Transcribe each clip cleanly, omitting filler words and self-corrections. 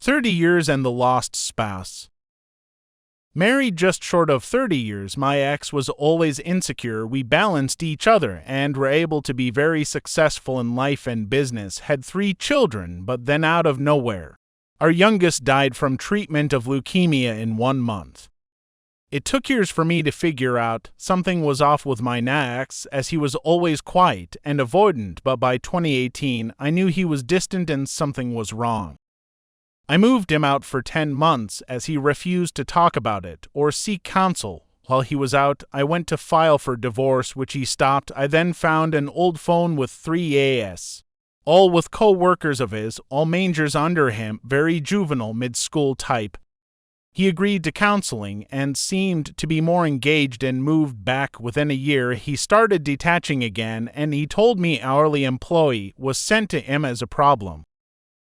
30 years and the lost spouse. Married just short of 30 years, my ex was always insecure. We balanced each other and were able to be very successful in life and business, had 3 children, but then out of nowhere, our youngest died from treatment of leukemia in 1 month. It took years for me to figure out something was off with my ex, as he was always quiet and avoidant, but by 2018 I knew he was distant and something was wrong. I moved him out for 10 months as he refused to talk about it or seek counsel. While he was out, I went to file for divorce, which he stopped. I then found an old phone with 3 AS, all with co-workers of his, all majors under him, very juvenile, mid-school type. He agreed to counseling and seemed to be more engaged and moved back. Within a year. He started detaching again, and he told me hourly employee was sent to him as a problem.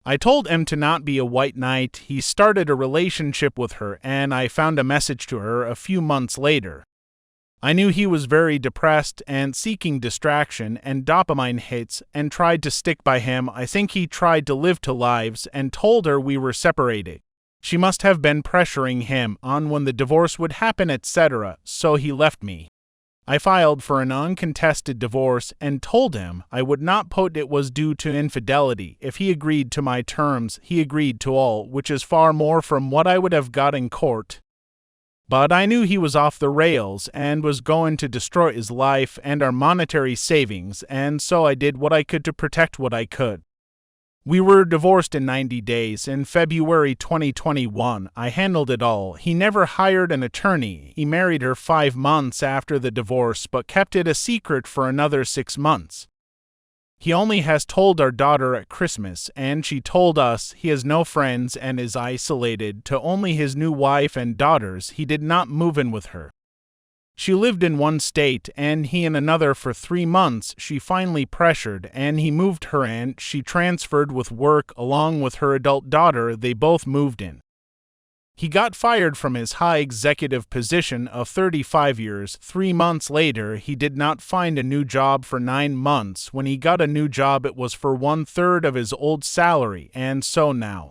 I told him to not be a white knight. He started a relationship with her, and I found a message to her a few months later. I knew he was very depressed and seeking distraction and dopamine hits and tried to stick by him. I think he tried to live 2 lives and told her we were separated. She must have been pressuring him on when the divorce would happen, etc., so he left me. I filed for an uncontested divorce and told him I would not put it was due to infidelity. If he agreed to my terms, he agreed to all, which is far more from what I would have got in court. But I knew he was off the rails and was going to destroy his life and our monetary savings, and so I did what I could to protect what I could. We were divorced in 90 days. In February 2021, I handled it all. He never hired an attorney. He married her 5 months after the divorce, but kept it a secret for another 6 months. He only has told our daughter at Christmas, and she told us he has no friends and is isolated to only his new wife and daughters. He did not move in with her. She lived in one state and he in another for 3 months. She finally pressured and he moved her in. She transferred with work along with her adult daughter. They both moved in. He got fired from his high executive position of 35 years. 3 months later, he did not find a new job for 9 months. When he got a new job, it was for 1/3 of his old salary, and so now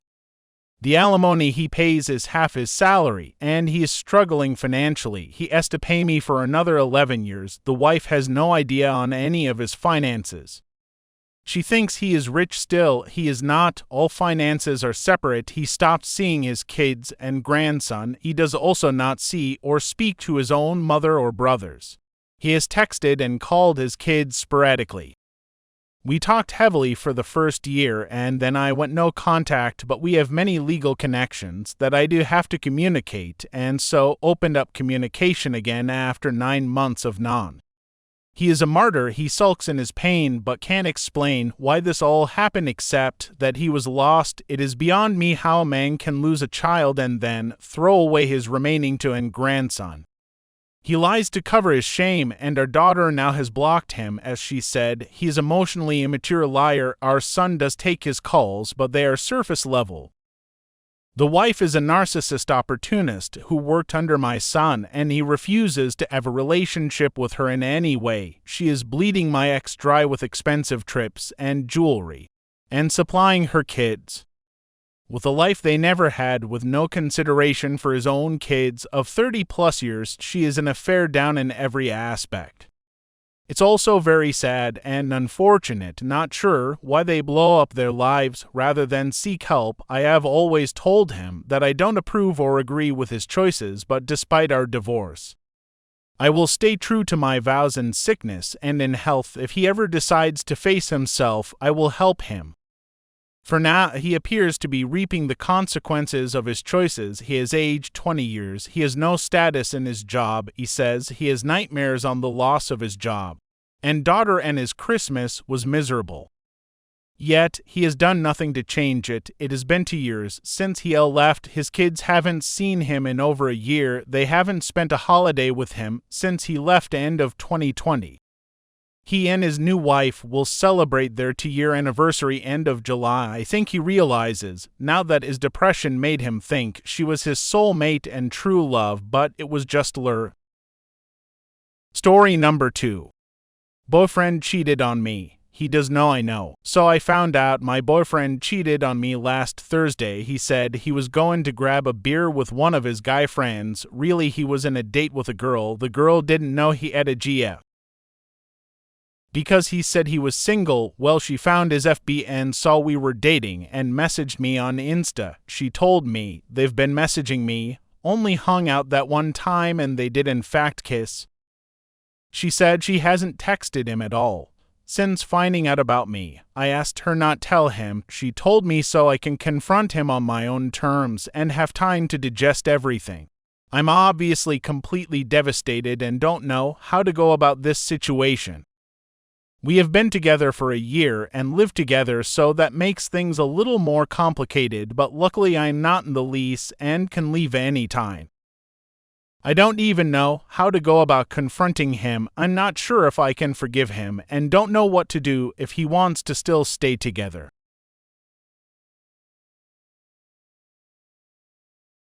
the alimony he pays is half his salary, and he is struggling financially. He has to pay me for another 11 years. The wife has no idea on any of his finances. She thinks he is rich still. He is not. All finances are separate. He stopped seeing his kids and grandson. He does also not see or speak to his own mother or brothers. He has texted and called his kids sporadically. We talked heavily for the first year, and then I went no contact, but we have many legal connections that I do have to communicate, and so opened up communication again after 9 months of none. He is a martyr. He sulks in his pain, but can't explain why this all happened except that he was lost. It is beyond me how a man can lose a child and then throw away his remaining grandson. He lies to cover his shame, and our daughter now has blocked him, as she said. He is emotionally immature liar. Our son does take his calls, but they are surface level. The wife is a narcissist opportunist who worked under my son, and he refuses to have a relationship with her in any way. She is bleeding my ex dry with expensive trips and jewelry, and supplying her kids with a life they never had, with no consideration for his own kids. Of 30+ years, she is an affair down in every aspect. It's also very sad and unfortunate. Not sure why they blow up their lives rather than seek help. I have always told him that I don't approve or agree with his choices, but despite our divorce, I will stay true to my vows in sickness and in health. If he ever decides to face himself, I will help him. For now, he appears to be reaping the consequences of his choices. He has aged 20 years. He has no status in his job. He says he has nightmares on the loss of his job, and daughter, and his Christmas was miserable. Yet, he has done nothing to change it. It has been 2 years since he left. His kids haven't seen him in over a year. They haven't spent a holiday with him since he left end of 2020. He and his new wife will celebrate their 2-year anniversary end of July. I think he realizes now that his depression made him think she was his soulmate and true love, but it was just lure. Story number 2. Boyfriend cheated on me. He does know I know. So I found out my boyfriend cheated on me last Thursday. He said he was going to grab a beer with one of his guy friends. Really, he was in a date with a girl. The girl didn't know he had a GF. Because he said he was single, well, she found his FB and saw we were dating and messaged me on Insta. She told me they've been messaging me, only hung out that one time and they did in fact kiss. She said she hasn't texted him at all since finding out about me. I asked her not tell him. She told me so I can confront him on my own terms and have time to digest everything. I'm obviously completely devastated and don't know how to go about this situation. We have been together for a year and lived together, so that makes things a little more complicated, but luckily I'm not in the lease and can leave any time. I don't even know how to go about confronting him. I'm not sure if I can forgive him and don't know what to do if he wants to still stay together.